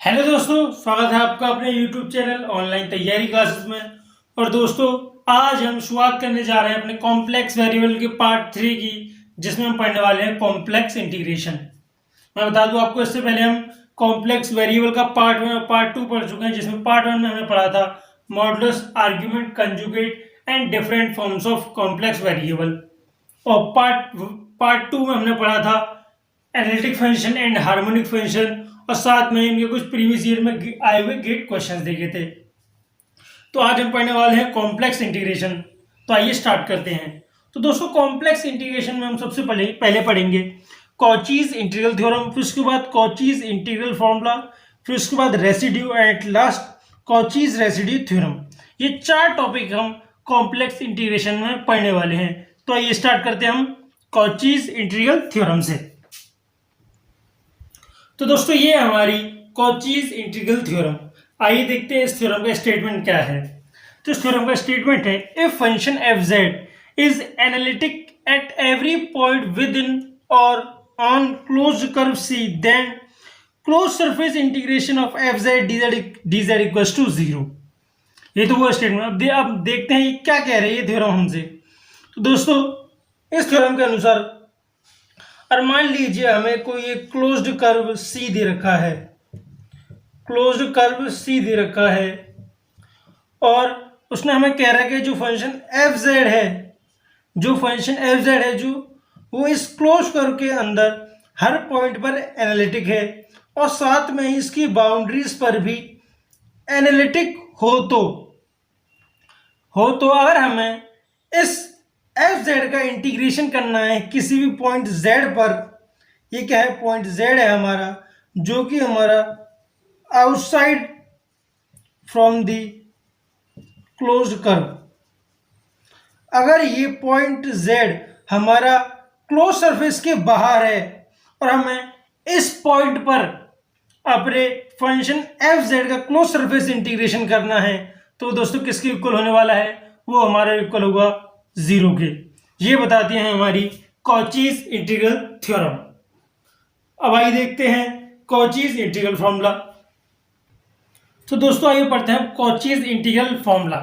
Hello दोस्तों, स्वागत है आपका अपने YouTube चैनल ऑनलाइन तैयारी क्लासेस में। और दोस्तों, आज हम शुरुआत करने जा रहे हैं अपने कॉम्प्लेक्स वेरिएबल के पार्ट 3 की, जिसमें हम पढ़ने वाले हैं कॉम्प्लेक्स इंटीग्रेशन। मैं बता दूं आपको, इससे पहले हम कॉम्प्लेक्स वेरिएबल का पार्ट 2 पढ़ चुके हैं, जिसमें पार्ट 1 में हमने पढ़ा था modulus, argument, conjugate and different forms of complex variable. और पार्ट 2 में हमने पढ़ा था analytic function and harmonic function, और साथ में इनके कुछ प्रीवियस ईयर में आए हुए गेट क्वेश्चंस देखे थे। तो आज हम पढ़ने वाले हैं कॉम्प्लेक्स इंटीग्रेशन। तो आइए स्टार्ट करते हैं। तो दोस्तों, कॉम्प्लेक्स इंटीग्रेशन में हम सबसे पहले पढ़ेंगे कॉचीज इंटीग्रल थ्योरम, फिर उसके बाद कॉचीज इंटीग्रल फॉर्मूला, फिर उसके बाद residue at last Cauchy's residue theorem. ये 4 टॉपिक हम कॉम्प्लेक्स इंटीग्रेशन में पढ़ने वाले हैं। तो आइए स्टार्ट करते हैं हम कॉचीज इंटीग्रल थ्योरम से। तो दोस्तों, ये हमारी कॉचीज इंटीग्रल थ्योरम। आइए देखते हैं इस थ्योरम का स्टेटमेंट क्या है। तो इस थ्योरम का स्टेटमेंट है, if function F Z is analytic at every point within और on closed curve C, then closed surface integration of F Z D Z equals to 0। ये तो वो स्टेटमेंट। अब देखते हैं ये क्या कह रहे हैं ये थ्योरम हमसे। तो दोस्तों, इस थ्योरम के अनुसार, और मान लीजिए हमें कोई एक क्लोज्ड कर्व सी दे रखा है, क्लोज्ड कर्व सी दे रखा है, और उसने हमें कह रहा है कि जो फंक्शन एफ जेड है, जो वो इस क्लोज कर्व के अंदर हर पॉइंट पर एनालिटिक है, और साथ में ही इसकी बाउंड्रीज पर भी एनालिटिक हो तो अगर हमें इस एफ जेड का इंटीग्रेशन करना है किसी भी पॉइंट जेड पर, ये क्या है, पॉइंट जेड है हमारा, जो कि हमारा outside from the closed curve. अगर ये पॉइंट जेड हमारा क्लोज सरफेस के बाहर है और हमें इस पॉइंट पर अपने फंक्शन एफ जेड का क्लोज सरफेस इंटीग्रेशन करना है, तो दोस्तों किसके इक्वल होने वाला है, वो हमारा इक्वल होगा 0 के। ये बताती है हमारी कॉचीज इंटीग्रल थ्योरम। अब आइए देखते हैं कॉचीज इंटीग्रल फॉर्मूला। तो दोस्तों, आइए पढ़ते हैं कॉचीज इंटीग्रल फॉर्मूला।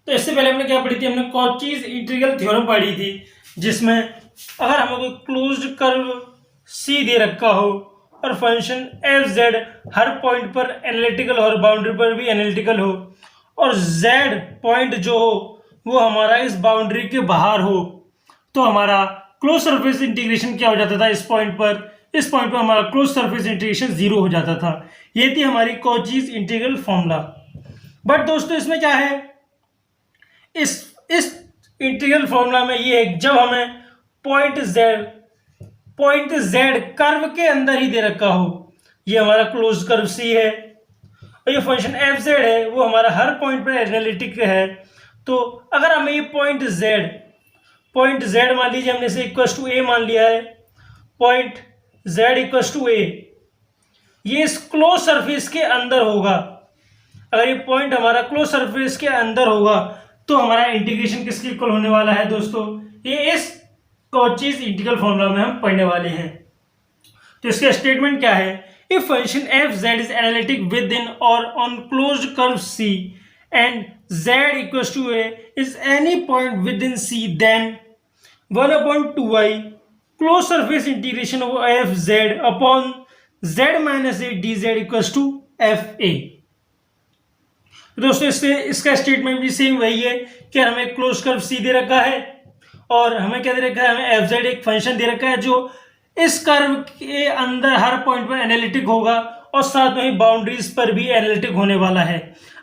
तो इससे पहले हमने क्या पढ़ी थी, हमने कॉचीज इंटीग्रल थ्योरम पढ़ी थी, जिसमें अगर हमें कोई क्लोज्ड कर्व सी दे रखा हो और फंक्शन एफ जेड हर पॉइंट पर एनालिटिकल और बाउंड्री पर भी एनालिटिकल हो, और जेड पॉइंट जो हो वो हमारा इस बाउंड्री के बाहर हो, तो हमारा क्लोज सरफेस इंटीग्रेशन क्या हो जाता था, इस पॉइंट पर हमारा क्लोज सरफेस इंटीग्रेशन 0 हो जाता था। ये थी हमारी कॉचीज इंटीग्रल फॉर्मूला। बट दोस्तों, इसमें क्या है, इस इंटीग्रल फॉर्मूला में ये है, जब हमें पॉइंट जेड कर्व के अंदर ही दे रखा हो, ये हमारा क्लोज कर्व सी है, और ये फंक्शन एफ जेड है, वो हमारा हर पॉइंट पर एनालिटिक है। तो अगर हमें ये पॉइंट जेड मान लीजिए, हमने इसे इक्वल टू ए मान लिया है, पॉइंट जेड इक्वल टू ए, ये इस क्लोज सरफेस के अंदर होगा। अगर ये पॉइंट हमारा क्लोज सरफेस के अंदर होगा, तो हमारा इंटीग्रेशन किसके इक्वल होने वाला है दोस्तों, ये इस कॉचीज इंटीग्रल फॉर्मूला में हम पढ़ने वाले हैं। तो इसका स्टेटमेंट क्या है, if function F Z is analytic within और on closed curve C and z equals to a is any point within C, then 1/2i closed surface integration of f z upon z minus a dz equals to f a। दोस्तों, इसका statement भी same वही है कि हमें close curve C दे रखा है, और हमें क्या दे रखा है, हमें एफ जेड एक फंक्शन दे रखा है जो इस कर्व के अंदर हर पॉइंट पर एनालिटिक होगा, और साथ में ही बाउंड्रीज पर भी एनालिटिक होने वाला है।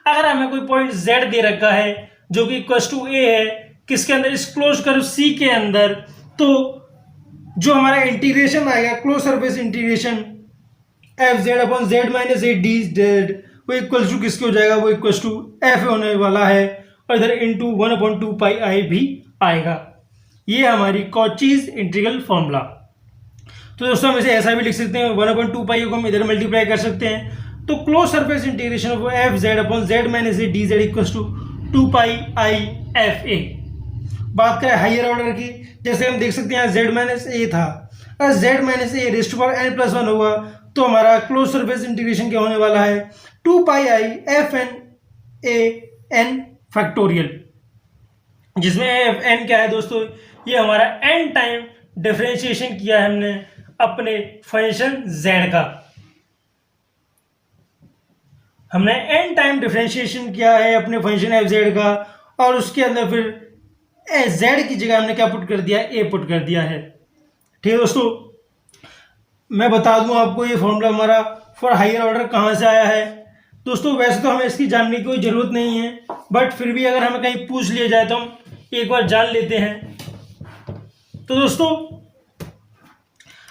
अगर हमें कोई पॉइंट z दे रखा है जो कि इक्वल टू a है, किसके अंदर, इस क्लोज कर्व C के अंदर, तो जो हमारा इंटीग्रेशन आएगा, close surface integration F Z upon Z minus A D Z, वो इक्वल टू किसके हो जाएगा, वो इक्वल टू एफ होने वाला है, और इधर इंटू 1/2πi भी आएगा। ये हमारी कॉचीज इंटीग्रल फॉर्मूला। तो दोस्तों, हम इसे ऐसा भी लिख सकते हैं, 1/2πi को हम इधर मल्टीप्लाई कर सकते हैं, तो close surface integration of F Z upon Z minus A D Z equal to 2πi F A. बात करें हाइयर ऑर्डर की, जैसे हम देख सकते हैं यहाँ जेड माइनस ए था, अगर Z minus A raised to power n+1 होगा तो हमारा क्लोज सरफेस इंटीग्रेशन क्या होने वाला है, 2 pi I F N A N factorial, जिसमें एफ एन क्या है दोस्तों, ये हमारा एन टाइम डिफरेंशिएशन किया है हमने अपने फंक्शन z का। हमने एन टाइम डिफरेंशिएशन किया है अपने फंक्शन एफ जेड का, और उसके अंदर फिर जेड की जगह हमने क्या पुट कर दिया, ए पुट कर दिया है। ठीक है दोस्तों, मैं बता दूं आपको ये फॉर्मूला हमारा फॉर हायर ऑर्डर कहाँ से आया है। दोस्तों वैसे तो हमें इसकी जानने की कोई ज़रूरत नहीं है, बट फिर भी अगर हमें कहीं पूछ लिया जाए तो हम एक बार जान लेते हैं। तो दोस्तों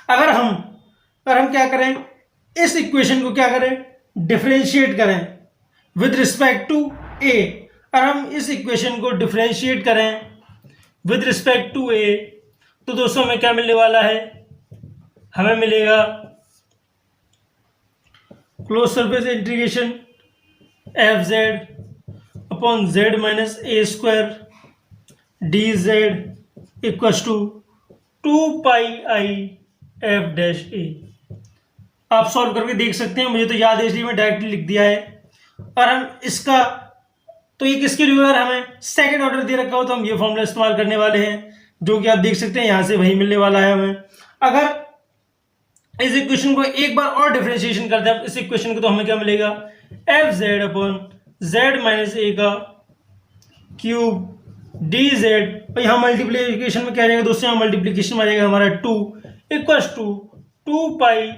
अगर हम क्या करें, इस इक्वेशन को क्या करें, डिफरेंशिएट करें विद रिस्पेक्ट टू ए। और हम इस इक्वेशन को डिफरेंशिएट करें विद रिस्पेक्ट टू ए, तो दोस्तों हमें क्या मिलने वाला है, हमें मिलेगा closed surface integration F Z upon Z minus A square D Z equals to 2 pi I F dash A. आप सॉल्व करके देख सकते हैं, मुझे तो याद है इसलिए मैं डायरेक्टली लिख दिया है। और हम इसका तो ये किसके लिए, अगर हमें सेकंड ऑर्डर दे रखा हो तो हम ये फॉर्मूला इस्तेमाल करने वाले हैं, जो कि आप देख सकते हैं यहाँ से वही मिलने वाला है हमें। अगर इस इक्वेशन को एक बार और डिफरेंशिएशन करते हैं इस इक्वेशन को, तो हमें क्या मिलेगा, F Z upon Z minus A का क्यूब डी जेड, यहाँ मल्टीप्लीकेशन में क्या रहेगा दोस्तों, यहाँ मल्टीप्लीकेशन में रहेगा हमारा 2 equals to 2 pi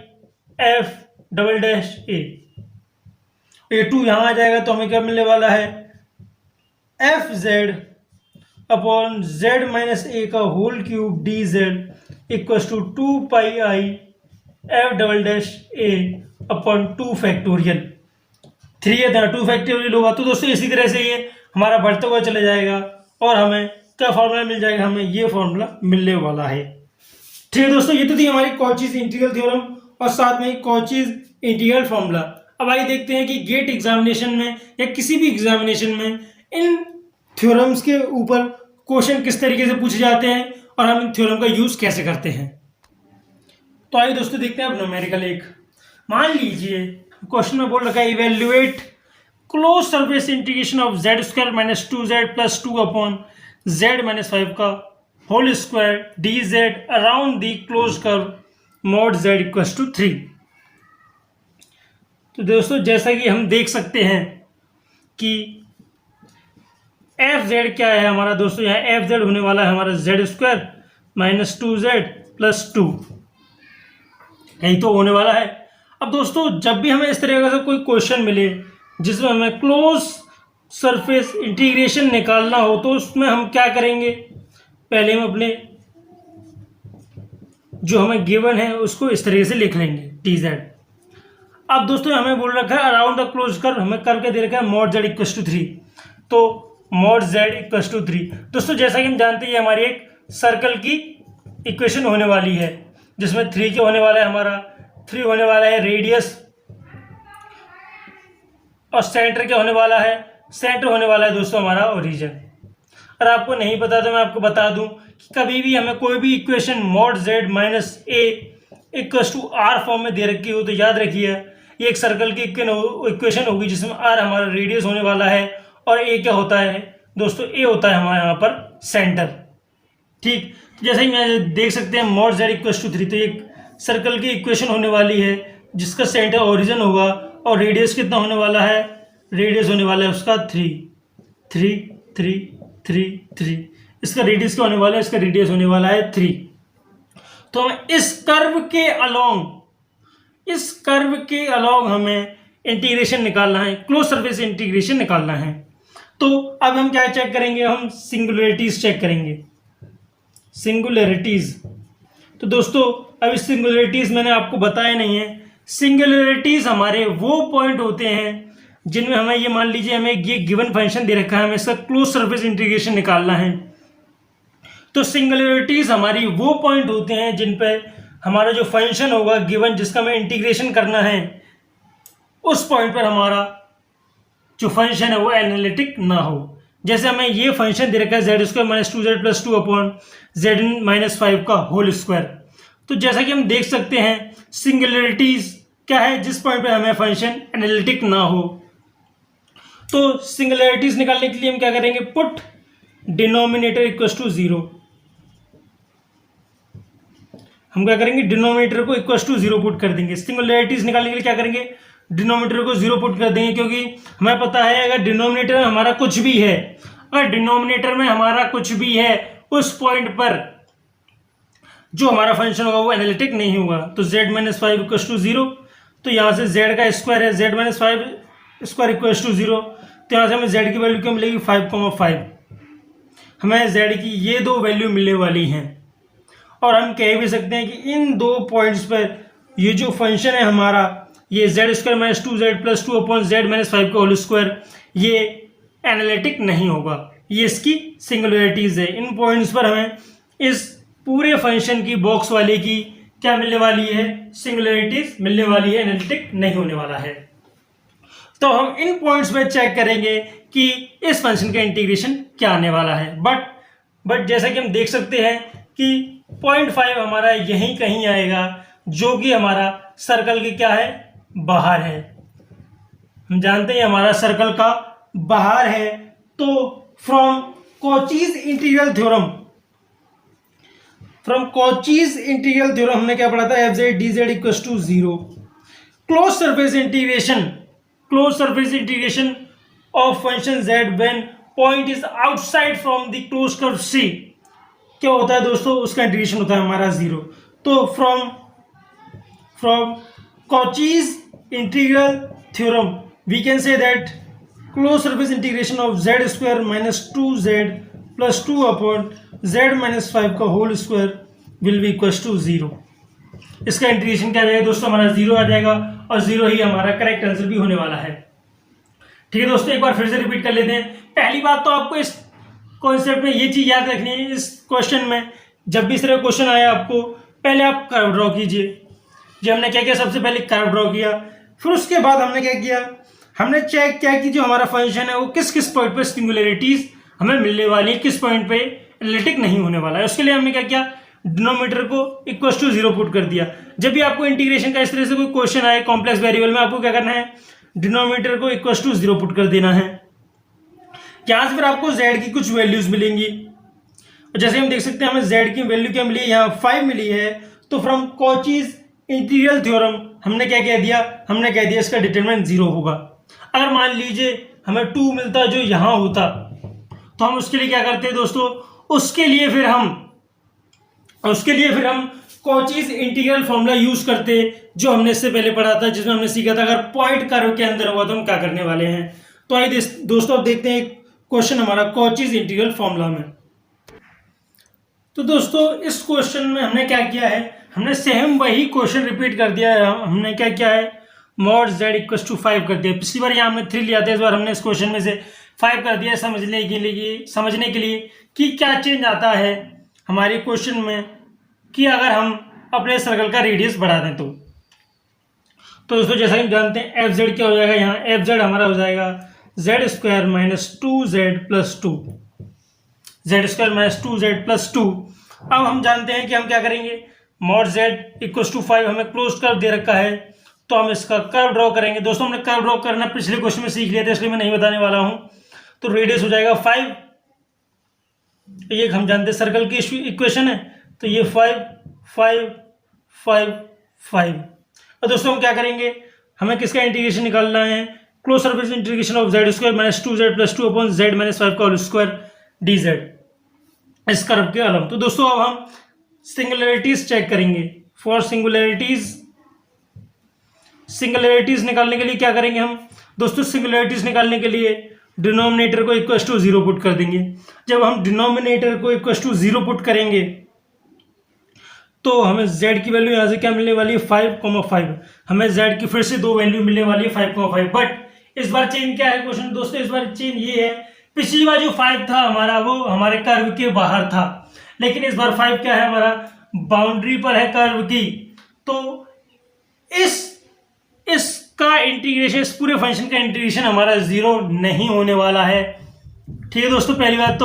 F double dash A. ये 2 यहाँ आ जाएगा तो हमें क्या मिलने वाला है, F Z upon Z minus A का whole cube D Z equals to 2 pi I F double dash A upon 2 factorial. 3 है तो 2 फैक्टोरियल होगा। तो दोस्तों इसी तरह से ये हमारा बढ़ता हुआ चला जाएगा और हमें क्या फॉर्मूला मिल जाएगा, हमें ये फॉर्मूला मिलने वाला है। ठीक है दोस्तों, ये तो थी हमारी कॉचीज इंटीग्रल थ्योरम और साथ में कॉचीज इंटीग्रल फॉर्मूला। अब आइए देखते हैं कि गेट एग्जामिनेशन में या किसी भी एग्जामिनेशन में इन थ्योरम्स के ऊपर क्वेश्चन किस तरीके से पूछे जाते हैं और हम इन थ्योरम का यूज कैसे करते हैं। तो आइए दोस्तों देखते हैं अब न्यूमेरिकल एक। मान लीजिए क्वेश्चन में बोल रखा है evaluate close surface integration of Z square minus 2z plus 2 upon Z minus 5 का whole square D Z around the close curve mod Z equals to 3। तो दोस्तों जैसा कि हम देख सकते हैं कि एफ जेड क्या है हमारा, दोस्तों यहाँ एफ जेड होने वाला है हमारा Z square minus 2z plus 2, यही तो होने वाला है। अब दोस्तों जब भी हमें इस तरह का कोई क्वेश्चन मिले जिसमें हमें क्लोज सरफेस इंटीग्रेशन निकालना हो, तो उसमें हम क्या करेंगे, पहले हम अपने जो हमें गिवन है उसको इस तरीके से लिख लेंगे टी जेड। अब दोस्तों हमें बोल रखा है अराउंड द क्लोज कर्व, हमें कर्व क्या दे रखा है, मॉड जेड इक्वल्स टू 3, तो मॉड जेड इक्वल्स टू 3। दोस्तों जैसा कि हम जानते हैं हमारी एक सर्कल की इक्वेशन होने वाली है जिसमें 3 क्या होने वाला है, हमारा 3 होने वाला है रेडियस, और सेंटर क्या होने वाला है, सेंटर होने वाला है दोस्तों हमारा ओरिजिन। और आपको नहीं पता तो मैं आपको बता दूं कि कभी भी हमें कोई भी equation mod Z minus A equals to R form में दे रखी हो तो याद रखिए ये एक सर्कल की इक्वेशन होगी जिसमें आर हमारा रेडियस होने वाला है और ए क्या होता है दोस्तों, ए होता है हमारे यहाँ पर सेंटर। ठीक, जैसे ही मैं देख सकते हैं मॉड जेड इक्वल्स टू 3, तो एक सर्कल की इक्वेशन होने वाली है जिसका सेंटर ओरिजिन होगा और रेडियस कितना होने वाला है, रेडियस होने वाला है उसका 3 3 3 3 3, इसका रेडियस क्या होने वाला है, इसका रेडियस होने वाला है 3। तो हमें इस कर्व के अलॉन्ग हमें इंटीग्रेशन निकालना है, क्लोज सरफेस इंटीग्रेशन निकालना है। तो अब हम क्या चेक करेंगे, हम सिंगुलरिटीज चेक करेंगे, सिंगुलरिटीज। तो दोस्तों अब इस सिंगुलरिटीज मैंने आपको बताया नहीं है। सिंगुलरिटीज हमारे वो पॉइंट होते हैं जिनमें हमें ये मान लीजिए हमें ये गिवन फंक्शन दे रखा है, हमें इसका क्लोज सरफेस इंटीग्रेशन निकालना है। तो सिंगुलरिटीज हमारी वो पॉइंट होते हैं जिन पे हमारा जो फंक्शन होगा गिवन जिसका हमें इंटीग्रेशन करना है, उस पॉइंट पर हमारा जो फंक्शन है वो एनालिटिक ना हो। जैसे हमें ये फंक्शन दे रखा है Z square minus 2z plus 2 upon Z minus 5 का होल स्क्वायर। तो जैसा कि हम देख सकते हैं सिंगुलरिटीज क्या है, जिस पॉइंट पे हमें फंक्शन एनालिटिक ना हो। तो सिंगुलैरिटीज निकालने के लिए हम क्या करेंगे, पुट डिनोमिनेटर इक्वल टू 0। हम क्या करेंगे, डिनोमिनेटर को इक्वल टू 0 पुट कर देंगे। सिंगुलैरिटीज निकालने के लिए क्या करेंगे, डिनोमिनेटर को 0 पुट कर देंगे, क्योंकि हमें पता है अगर डिनोमिनेटर में हमारा कुछ भी है, अगर डिनोमिनेटर में हमारा कुछ भी है, उस पॉइंट पर जो हमारा फंक्शन होगा वो एनालिटिक नहीं होगा। तो z माइनस 5 इक्वल टू 0, तो यहाँ से z का स्क्वायर है, z minus 5 square equal to 0, तो यहाँ से हमें z की वैल्यू क्या मिलेगी, 5,5। हमें z की ये दो वैल्यू मिलने वाली हैं। और हम कह भी सकते हैं कि इन दो पॉइंट्स पर ये जो फंक्शन है हमारा, ये z square minus 2z plus 2 upon z minus 5 का होल स्क्वायर, ये एनालिटिक नहीं होगा, ये इसकी सिंगुलैरिटीज है। इन पॉइंट्स पर हमें इस पूरे फंक्शन की बॉक्स वाले की क्या मिलने वाली है, सिंगुलैरिटीज मिलने वाली है, एनालिटिक नहीं होने वाला है। तो हम इन पॉइंट्स पे चेक करेंगे कि इस फंक्शन का इंटीग्रेशन क्या आने वाला है। बट जैसा कि हम देख सकते हैं कि 0.5 हमारा यहीं कहीं आएगा, जो कि हमारा सर्कल के क्या है, बाहर है। हम जानते हैं हमारा सर्कल का बाहर है। तो फ्रॉम कॉचीज इंटीग्रल थ्योरम हमने क्या पढ़ा था, F Z D Z equal to 0। Close surface integration of function z when point is outside from the close curve C, क्या होता है दोस्तों, उसका इंटीग्रेशन होता है हमारा 0। तो from Cauchy's integral theorem we can say that close surface integration of z square minus 2z plus 2 upon z minus 5 का whole square will be equal to 0। इसका इंटीग्रेशन क्या रहेगा दोस्तों, हमारा 0 आ जाएगा, और 0 ही हमारा करेक्ट आंसर भी होने वाला है। ठीक है दोस्तों, एक बार फिर से रिपीट कर लेते हैं। पहली बात तो आपको इस कॉन्सेप्ट में ये चीज याद रखनी है, इस क्वेश्चन में जब भी इस तरह क्वेश्चन आया आपको, पहले आप कर्व ड्रॉ कीजिए। जो हमने क्या किया, सबसे पहले कर्व ड्रॉ किया, फिर उसके बाद हमने क्या किया, हमने चेक किया कि जो हमारा फंक्शन है वो किस किस पॉइंट पे सिंगुलैरिटीज हमें मिलने वाली है, किस पॉइंट पे एनालिटिक नहीं होने वाला है। उसके लिए हमने क्या किया, डिनोमिनेटर को इक्वल टू 0 पुट कर दिया। जब भी आपको इंटीग्रेशन का इस तरह से कोई क्वेश्चन आए कॉम्प्लेक्स वेरिएबल में, आपको क्या करना है, डिनोमिनेटर को इक्वल टू 0 पुट कर देना है। यहां से फिर आपको z की कुछ वैल्यूज मिलेंगी, और जैसे हम देख सकते हैं हमें z की वैल्यू क्या मिली है, यहाँ 5 मिली है। तो फ्रॉम कॉचीज इंटीग्रल थ्योरम हमने क्या कह दिया, हमने कह दिया इसका डिटरमिनेंट 0 होगा। अगर मान लीजिए हमें 2 मिलता जो यहाँ होता, तो हम उसके लिए क्या करते हैं दोस्तों, उसके लिए फिर हम कॉचीज इंटीग्रल फॉर्मूला यूज करते, जो हमने इससे पहले पढ़ा था, जिसमें हमने सीखा था अगर पॉइंट कर्व के अंदर हुआ तो हम क्या करने वाले हैं। तो आइए दोस्तों अब देखते हैं क्वेश्चन हमारा कॉचीज इंटीग्रल फॉर्मूला में। तो दोस्तों इस क्वेश्चन में हमने क्या किया है, हमने सेम वही क्वेश्चन रिपीट कर दिया है। हमने क्या किया है, मॉड z इक्वल टू 5 कर दिया। पिछली बार यहाँ हमने 3 लिया था, इस बार हमने इस क्वेश्चन में से 5 कर दिया, समझने के लिए कि क्या चेंज आता है हमारे क्वेश्चन में, कि अगर हम अपने सर्कल का रेडियस बढ़ा दें। तो दोस्तों जैसा कि जानते हैं एफ जेड क्या हो जाएगा, यहाँ एफ जेड हमारा हो जाएगा Z square minus 2z plus 2, Z square minus 2z plus 2। अब हम जानते हैं कि हम क्या करेंगे, मॉड z इक्वल टू 5 हमें क्लोज कर्व दे रखा है, तो हम इसका कर्व ड्रॉ करेंगे। दोस्तों हमने कर्व ड्रॉ करना पिछले क्वेश्चन में सीख लिया था, इसलिए मैं नहीं बताने वाला हूं। तो रेडियस हो जाएगा 5, ये हम जानते हैं सर्कल की इक्वेशन है, तो ये 5 5 5 5। और दोस्तों हम क्या करेंगे, हमें किसका इंटीग्रेशन निकालना है, close surface integration of z square minus 2z plus 2 upon z minus 5 का होल स्क्वायर dz, इस कर्व के अलम। तो दोस्तों अब हम सिंगुलैरिटीज चेक करेंगे। फॉर सिंगुलैरिटीज निकालने के लिए क्या करेंगे हम दोस्तों, सिंगुलैरिटीज निकालने के लिए डिनोमिनेटर को इक्वल टू 0 पुट कर देंगे। जब हम डिनोमिनेटर को इक्वल टू 0 पुट करेंगे तो हमें z की वैल्यू यहाँ से क्या मिलने वाली है, 5,5। हमें z की फिर से दो वैल्यू मिलने वाली है 5,5। बट इस बार चेंज क्या है क्वेश्चन दोस्तों, इस बार चेंज ये है, पिछली बार जो 5 था हमारा वो हमारे कर्व के बाहर था, लेकिन इस बार 5 क्या है, हमारा बाउंड्री पर है कर्व की। तो इसका इंटीग्रेशन, इस पूरे फंक्शन का इंटीग्रेशन हमारा 0 नहीं होने वाला है। ठीक है दोस्तों, पहली बात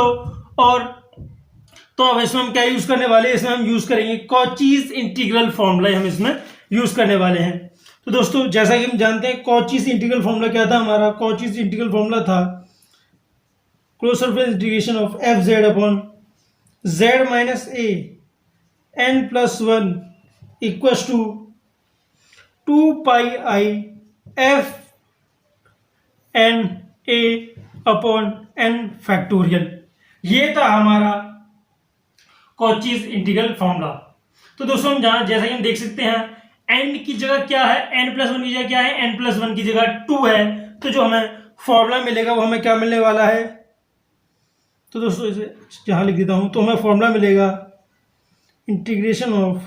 तो अब इसमें हम क्या यूज करने वाले हैं, इसमें हम यूज करेंगे कॉचीज इंटीग्रल फॉर्मूला, हम इसमें यूज करने वाले हैं। तो दोस्तों जैसा कि हम जानते हैं कॉचीज इंटीग्रल फॉर्मूला क्या था हमारा, कॉचीज इंटीग्रल फॉर्मूला था close surface integration of F Z upon Z minus A N plus one equals to 2 pi F N A upon N factorial. ये था हमारा कॉचीज इंटीग्रल फॉर्मूला। तो दोस्तों हम जहां जैसा कि हम देख सकते हैं एन की जगह क्या है, एन प्लस वन की जगह क्या है, एन प्लस वन की जगह 2 है। तो जो हमें फॉर्मूला मिलेगा वो हमें क्या मिलने वाला है, तो दोस्तों इसे जहां लिख देता हूं, तो हमें फॉर्मूला मिलेगा integration of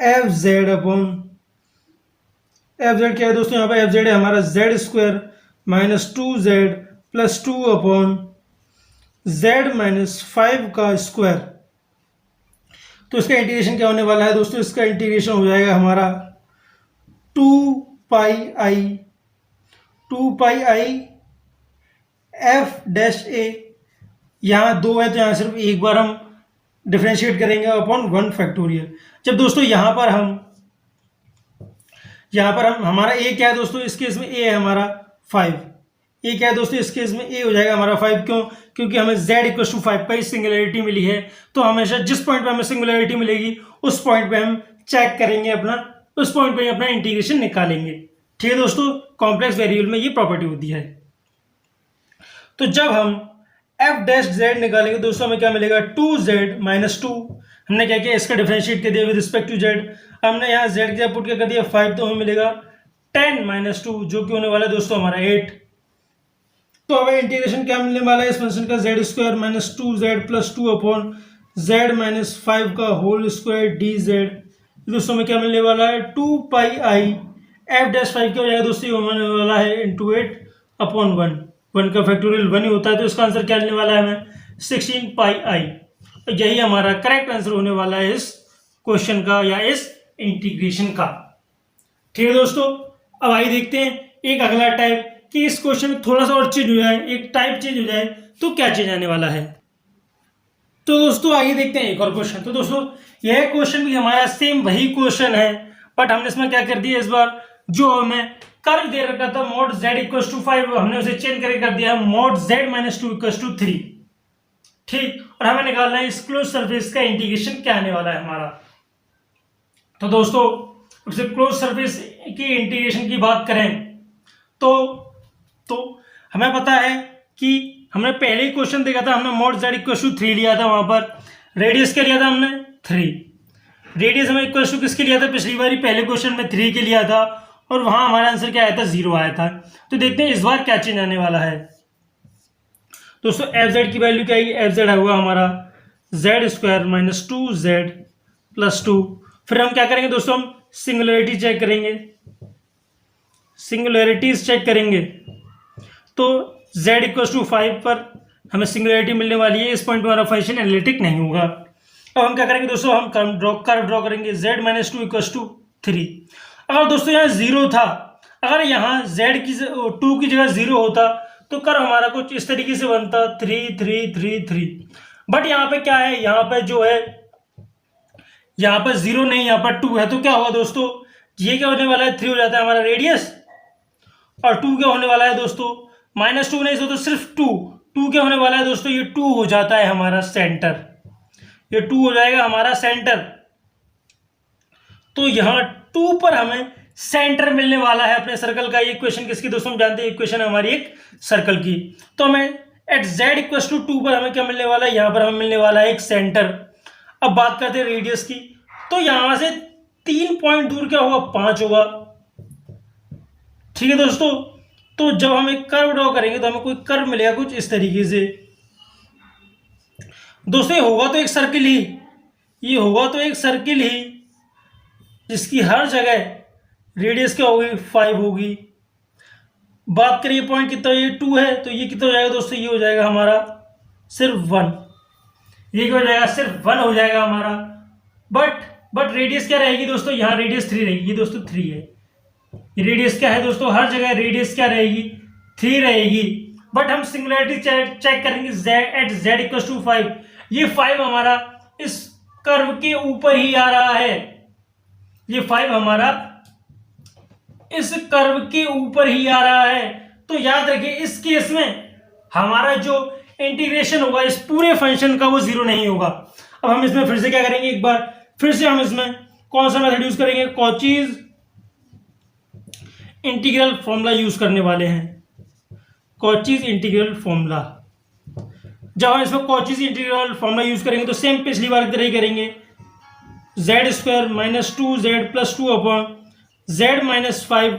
F Z upon F Z क्या है दोस्तों, यहाँ पे एफ जेड है हमारा Z square minus 2z plus 2 upon Z minus 5 का स्क्वायर। तो इसका इंटीग्रेशन क्या होने वाला है दोस्तों, इसका इंटीग्रेशन हो जाएगा हमारा 2 पाई एफ डैश ए, यहाँ 2 है तो यहाँ सिर्फ एक बार हम डिफ्रेंशिएट करेंगे अपॉन 1 फैक्टोरियल। जब दोस्तों यहाँ पर हम हमारा ए क्या है दोस्तों, इस केस में ए है हमारा 5, ए क्या है दोस्तों इस केस में ए हो जाएगा हमारा 5, क्यों, क्योंकि हमें z इक्वल टू 5 पर सिंगुलैरिटी मिली है। तो हमेशा जिस पॉइंट पे हमें सिंगुलैरिटी मिलेगी उस पॉइंट पे हम चेक करेंगे उस पॉइंट पे अपना इंटीग्रेशन निकालेंगे। ठीक है दोस्तों, कॉम्प्लेक्स वेरिएबल में ये प्रॉपर्टी होती है। तो जब हम एफ डैश जेड निकालेंगे दोस्तों हमें क्या मिलेगा, 2z माइनस 2। हमने क्या किया, इसका डिफरेंशिएट कर दिया विद रिस्पेक्ट टू z। हमने यहाँ z की जगह पुट कर दिया 5, तो हमें मिलेगा 10 माइनस 2, जो कि होने वाला है दोस्तों हमारा 8। तो हमें इंटीग्रेशन क्या मिलने वाला है इस फंक्शन का, Z square minus 2z plus 2 upon Z minus 5 का होल स्क्वायर डी जेड। दोस्तों हमें क्या मिलने वाला है, 2 पाई एफ डैश 5 क्या हो जाएगा दोस्तों, ये होने वाला है इंटू 8 अपॉन 1। 1 का फैक्टोरियल 1 ही होता है, तो इसका आंसर क्या मिलने वाला है हमें, 16 पाई। तो यही हमारा करेक्ट आंसर होने वाला है इस क्वेश्चन का या इस इंटीग्रेशन का। ठीक है दोस्तों, अब आइए देखते हैं एक अगला टाइप कि इस क्वेश्चन में थोड़ा सा और चेंज हो जाए, एक टाइप चेंज हो जाए तो क्या चेंज आने वाला है। तो दोस्तों आइए देखते हैं एक और क्वेश्चन। तो दोस्तों यह क्वेश्चन भी हमारा सेम वही क्वेश्चन है, बट हमने इसमें क्या कर दिया, इस बार जो हमें कर्व दे रखा था मोड z इक्वल टू 5, हमने उसे चेंज करके कर दिया mod z minus 2 equal to 3। ठीक, और हमें निकालना है इस क्लोज सरफेस का इंटीग्रेशन क्या आने वाला है हमारा। तो दोस्तों उससे क्लोज सरफेस की इंटीग्रेशन की बात करें तो हमें पता है कि हमने पहले ही क्वेश्चन देखा था, हमने मोड z इक्वल टू 3 लिया था, वहां पर रेडियस क्या लिया था हमने 3। रेडियस हमें इक्वल टू किसके लिया था, पिछली बार पहले क्वेश्चन में 3 के लिया था, और वहां हमारा आंसर क्या आया था, 0 आया था। तो देखते हैं इस बार क्या चेंज आने वाला है। दोस्तों एफ जेड की वैल्यू क्या आएगी, एफ जेड हुआ हमारा Z square minus 2z plus 2। फिर हम क्या करेंगे दोस्तों, हम सिंगुलैरिटी चेक करेंगे, सिंगुलैरिटीज चेक करेंगे। तो z इक्वल टू 5 पर हमें सिंगुलैरिटी मिलने वाली है, इस पॉइंट पर हमारा फंक्शन एनालिटिक नहीं होगा। अब हम क्या करेंगे दोस्तों, हम कर्व ड्रॉ करेंगे, z माइनस 2 इक्वल टू 3। अगर दोस्तों यहाँ 0 था, अगर यहाँ z की 2 की जगह 0 होता तो कर्व हमारा कुछ इस तरीके से बनता 3 3 3 3। बट यहाँ पे क्या है, यहाँ पे जो है यहाँ पर 0 नहीं, यहाँ पर 2 है, तो क्या होगा दोस्तों, ये क्या होने वाला है, 3 हो जाता है हमारा रेडियस, और 2 क्या होने वाला है दोस्तों, माइनस 2 नहीं, तो सिर्फ 2 क्या होने वाला है दोस्तों, ये 2 हो जाता है हमारा सेंटर, ये 2 हो जाएगा हमारा सेंटर। तो यहाँ 2 पर हमें सेंटर मिलने वाला है अपने सर्कल का। ये इक्वेशन किसकी दोस्तों, हम जानते हैं इक्वेशन हमारी एक सर्कल की। तो हमें एट z इक्वल टू 2 पर हमें क्या मिलने वाला है, यहाँ पर हमें मिलने वाला है एक सेंटर। अब बात करते हैं रेडियस की, तो यहां से 3 पॉइंट दूर क्या होगा, 5 होगा। ठीक है दोस्तों, तो जब हम एक कर्व ड्रॉ करेंगे तो हमें कोई कर्व मिलेगा कुछ इस तरीके से। दोस्तों ये होगा तो एक सर्किल ही, ये होगा तो एक सर्किल ही जिसकी हर जगह रेडियस क्या होगी, 5 होगी। बात करिए पॉइंट कितना, ये 2 है, तो ये कितना हो जाएगा दोस्तों, ये हो जाएगा हमारा सिर्फ 1। ये क्या हो जाएगा, सिर्फ 1 हो जाएगा हमारा। बट रेडियस क्या रहेगी दोस्तों, यहाँ रेडियस 3 रहेगी, ये दोस्तों 3 है। रेडियस क्या है दोस्तों, हर जगह रेडियस क्या रहेगी, 3 रहेगी। बट हम सिंगुलैरिटी चेक करेंगे एट z इक्वल टू 5, ये 5 हमारा इस कर्व के ऊपर ही आ रहा है, ये 5 हमारा इस कर्व के ऊपर ही आ रहा है। तो याद रखिए इस केस में हमारा जो इंटीग्रेशन होगा इस पूरे फंक्शन का वो जीरो नहीं होगा। अब हम इसमें फिर से क्या करेंगे, एक बार फिर से हम इसमें कौन सा मेथड यूज करेंगे, कॉचीज इंटीग्रल फॉर्मूला यूज करने वाले हैं। कॉचीज इंटीग्रल फॉर्मूला, जब हम इसमें कॉचीज इंटीग्रल फॉर्मूला यूज करेंगे तो सेम पिछली बार की तरह ही करेंगे। Z square minus 2z plus 2 upon Z minus 5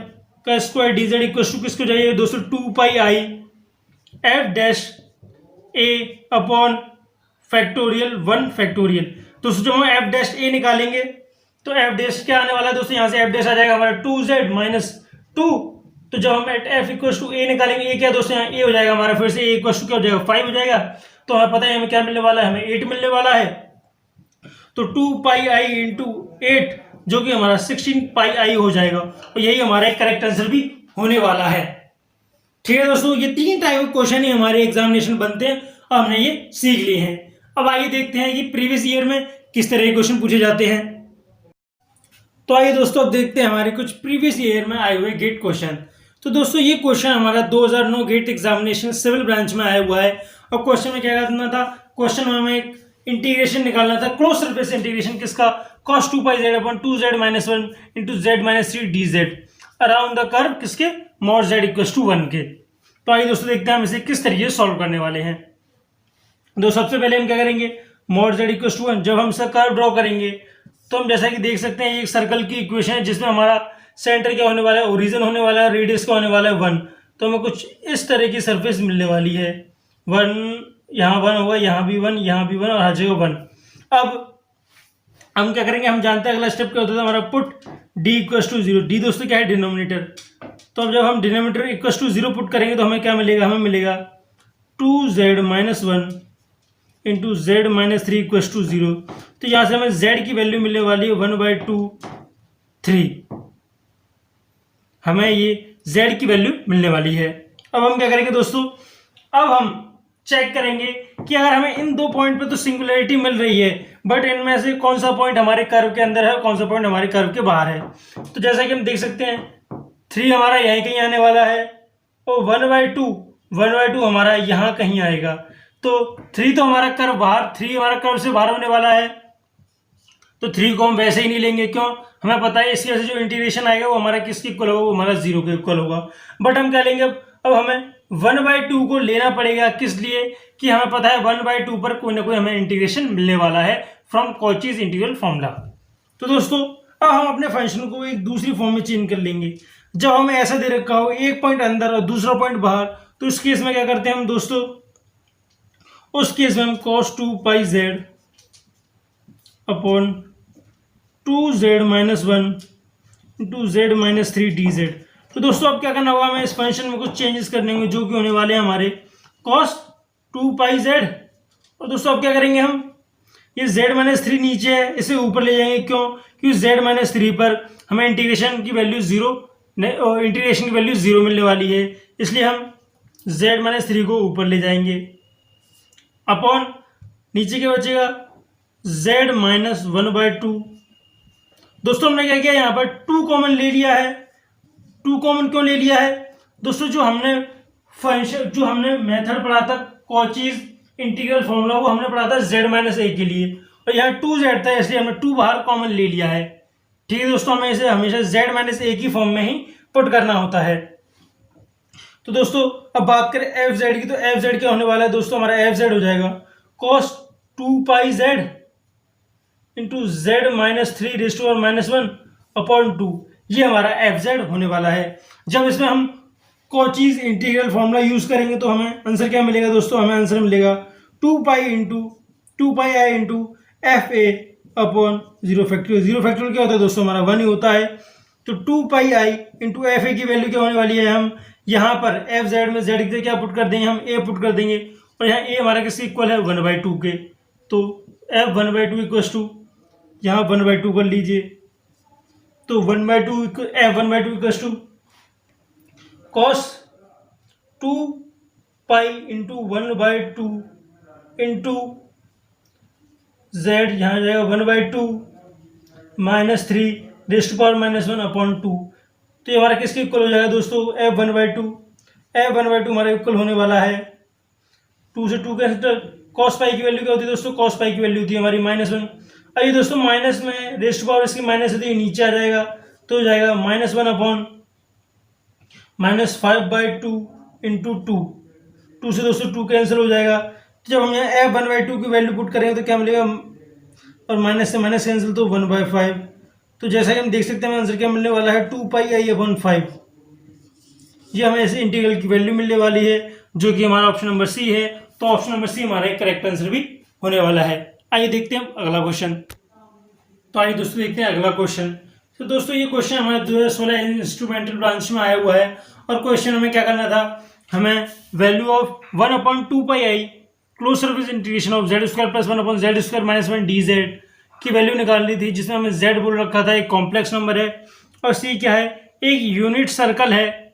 का square D Z equal to किसको जाइए दोस्तों, 2 pi I F dash A upon factorial 1 factorial. दोस्तों जब हम एफ डैश ए निकालेंगे तो एफ डैश क्या आने वाला है दोस्तों, यहाँ से एफ डैश आ जाएगा हमारा 2z माइनस 2। तो जब हम एट एफ इक्व टू ए निकालेंगे, ये क्या दोस्तों यहाँ ए हो जाएगा हमारा, फिर से ए इक्व टू क्या हो जाएगा 5 हो जाएगा। तो हमें पता है हमें क्या मिलने वाला है, हमें 8 मिलने वाला है। तो 2 पाई आई इंटू 8 जो कि हमारा 16 पाई आई हो जाएगा, और यही हमारा एक करेक्ट आंसर भी होने वाला है। ठीक है दोस्तों, ये 3 टाइप के क्वेश्चन ही हमारे एग्जामिनेशन बनते हैं और हमने ये सीख लिए हैं। अब आइए देखते हैं कि प्रीवियस ईयर में किस तरह के क्वेश्चन पूछे जाते हैं। तो आइए दोस्तों अब देखते हैं हमारे कुछ प्रीवियस ईयर में आए हुए गेट क्वेश्चन। तो दोस्तों ये क्वेश्चन हमारा 2009 गेट एग्जामिनेशन सिविल ब्रांच में आया हुआ है। और क्वेश्चन में क्या करना था, क्वेश्चन में हमें एक इंटीग्रेशन निकालना था, क्लोज सरफेस इंटीग्रेशन किसका, cos 2 pi Z upon 2z minus 1 into Z minus 3 D Z around the curve किसके, मॉड जेड इक्वल टू 1 के। तो आइए दोस्तों देखते हैं हम इसे किस तरीके से सॉल्व करने वाले हैं। दोस्तों सबसे पहले हम क्या करेंगे, मॉड जेड इक्वल टू 1, जब हम इसका कर्व ड्रॉ करेंगे तो हम जैसा कि देख सकते हैं एक सर्कल की इक्वेशन है जिसमें हमारा सेंटर क्या होने वाला है, ओरिजिन होने वाला है, रेडियस का होने वाला है 1। तो हमें कुछ इस तरह की सरफेस मिलने वाली है, 1 यहाँ 1 होगा, यहाँ भी 1, यहाँ भी 1 और हर जगह 1। अब हम क्या करेंगे, हम जानते हैं अगला स्टेप क्या होता है हमारा, put d equal to 0। D दोस्तों क्या है, डिनोमिनेटर। तो अब जब हम डिनोमिनेटर इक्वल टू 0 पुट करेंगे तो हमें क्या मिलेगा, हमें मिलेगा 2z minus 1 into Z minus 3 equal to 0। तो यहाँ से हमें z की वैल्यू मिलने वाली है 1/2 3, हमें ये z की वैल्यू मिलने वाली है। अब हम क्या करेंगे दोस्तों, अब हम चेक करेंगे कि अगर हमें इन 2 पॉइंट पे तो सिंगुलरिटी मिल रही है, बट इनमें से कौन सा पॉइंट हमारे कर्व के अंदर है और कौन सा पॉइंट हमारे कर्व के बाहर है। तो जैसा कि हम देख सकते हैं 3 हमारा यहीं कहीं आने वाला है और 1/2 हमारा यहाँ कहीं आएगा। तो 3 तो हमारा कर्व बाहर, 3 हमारा कर्व से बाहर होने वाला है, तो 3 को हम वैसे ही नहीं लेंगे, क्यों, हमें पता है इसकी वजह से जो इंटीग्रेशन आएगा वो हमारा किसके इक्वल होगा, वो हमारा 0 के इक्वल होगा। बट हम क्या लेंगे, अब हमें 1/2 को लेना पड़ेगा, किस लिए, कि हमें पता है 1/2 पर कोई ना कोई हमें इंटीग्रेशन मिलने वाला है फ्रॉम कॉचीज इंटीग्रल फॉर्मूला। तो दोस्तों अब हम अपने फंक्शन को एक दूसरी फॉर्म में चेंज कर लेंगे। जब हमें ऐसा दे रखा हो एक पॉइंट अंदर और दूसरा पॉइंट बाहर, तो उस केस में क्या करते हैं हम दोस्तों, उस केस में हम cos 2 pi Z upon 2z minus 1 into Z minus 3 D Z. तो दोस्तों अब क्या करना होगा, हमें इस फंक्शन में कुछ चेंजेस करने होंगे जो कि होने वाले हैं हमारे cos 2 पाई जेड। और दोस्तों अब क्या करेंगे हम, ये z माइनस 3 नीचे है इसे ऊपर ले जाएंगे, क्यों, क्योंकि z माइनस 3 पर हमें इंटीग्रेशन की वैल्यू 0 मिलने वाली है, इसलिए हम z माइनस 3 को ऊपर ले जाएंगे अपॉन नीचे क्या बचेगा z माइनस 1/2। दोस्तों हमने क्या किया, यहाँ पर 2 कॉमन ले लिया है। 2 कॉमन क्यों ले लिया है दोस्तों, जो हमने मेथड पढ़ा था कॉचीज इंटीग्रल फॉर्मूला, वो हमने पढ़ा था z माइनस ए के लिए, और यहाँ 2z था इसलिए हमने 2 बाहर कॉमन ले लिया है। ठीक है दोस्तों, हमें इसे हमेशा z माइनस ए की फॉर्म में ही पुट करना होता है। तो दोस्तों अब बात करें एफ जेड की, तो एफ जेड क्या होने वाला है दोस्तों, हमारा एफ जेड हो जाएगा cos 2 pi Z into Z minus 3 raised to power minus 1 upon 2, ये हमारा एफ जेड होने वाला है। जब इसमें हम कॉचीज इंटीग्रल फॉर्मूला यूज करेंगे तो हमें आंसर क्या मिलेगा दोस्तों, हमें आंसर मिलेगा 2 pi I into F A upon 0 factorial. 0 factorial क्या होता है दोस्तों, हमारा 1 ही होता है। तो 2 पाई आई इंटू एफ ए की वैल्यू क्या होने वाली है, हम यहाँ पर एफ जेड में जेड क्या पुट कर देंगे, हम ए पुट कर देंगे, और यहाँ ए हमारा किसके इक्वल है 1/2 के। तो एफ 1/2 इक्वल टू यहाँ 1/2 कर लीजिए, तो 1/2 F 1/2 equal to cos 2 pi into 1/2 into Z यहाँ जाएगा 1/2 minus 3 raised to power minus 1 upon 2। तो ये हमारा किसके इक्वल हो जाएगा दोस्तों, f1/2। f1/2 हमारा इक्वल होने वाला है 2 से 2 कैंसिल, कॉस पाई की वैल्यू क्या होती है दोस्तों, कॉस पाई की वैल्यू होती है हमारी -1। अब ये दोस्तों माइनस में रेस्ट पावर इसकी माइनस होती है, नीचे आ जाएगा तो हो जाएगा -1/-5/2 इंटू 2 से दोस्तों 2 कैंसिल हो जाएगा। तो जब हम यहाँ f1/2 की वैल्यू पुट करेंगे तो क्या मिलेगा, और माइनस से माइनस कैंसिल तो 1/5। तो जैसा कि हम देख सकते हैं आंसर क्या मिलने वाला है 2πi/5। ये हमें ऐसे इंटीग्रल की वैल्यू मिलने वाली है जो कि हमारा ऑप्शन नंबर सी है। तो ऑप्शन नंबर सी हमारा एक करेक्ट आंसर भी होने वाला है। आइए देखते हैं अगला क्वेश्चन। तो आइए दोस्तों देखते हैं अगला क्वेश्चन। तो दोस्तों ये क्वेश्चन हमारे 2016 इंस्ट्रूमेंटल ब्रांच में आया हुआ है और क्वेश्चन हमें क्या करना था, हमें value of 1/2πi close surface integration of z² + 1/z² - 1 dz की वैल्यू निकालनी थी, जिसमें हमें z बोल रखा था, एक कॉम्प्लेक्स नंबर है, और c क्या है, एक यूनिट सर्कल है